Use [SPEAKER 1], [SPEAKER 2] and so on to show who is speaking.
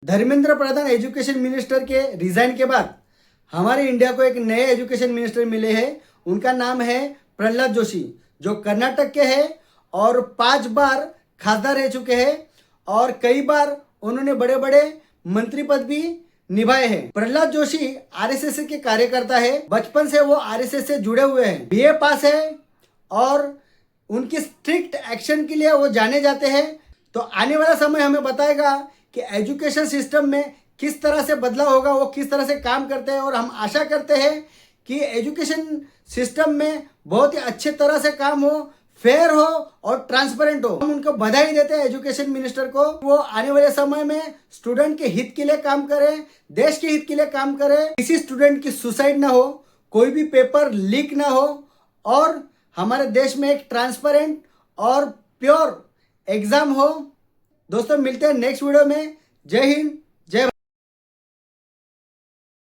[SPEAKER 1] Dharmendra Pradhan education minister के resign के बाद हमारे इंडिया को एक नए एजुकेशन मिनिस्टर मिले हैं। उनका नाम है प्रहलाद जोशी, जो कर्नाटक के हैं और 5 बार खासदार रह चुके हैं और कई बार उन्होंने बड़े बड़े मंत्री पद भी निभाए हैं। प्रहलाद जोशी आरएसएस के कार्यकर्ता है। बचपन से वो आरएसएस से जुड़े हुए हैं। बीए पास है और उनकी स्ट्रिक्ट एक्शन के लिए वो जाने जाते हैं। तो आने वाला समय हमें बताएगा कि एजुकेशन सिस्टम में किस तरह से बदलाव होगा, वो किस तरह से काम करते हैं। और हम आशा करते हैं कि एजुकेशन सिस्टम में बहुत ही अच्छे तरह से काम हो, फेयर हो और ट्रांसपेरेंट हो। हम उनको बधाई देते हैं एजुकेशन मिनिस्टर को। वो आने वाले समय में स्टूडेंट के हित के लिए काम करें, देश के हित के लिए काम करें। किसी स्टूडेंट की सुसाइड ना हो, कोई भी पेपर लीक ना हो और हमारे देश में एक ट्रांसपेरेंट और प्योर एग्जाम हो। दोस्तों मिलते हैं नेक्स्ट वीडियो में। जय हिंद, जय भारत।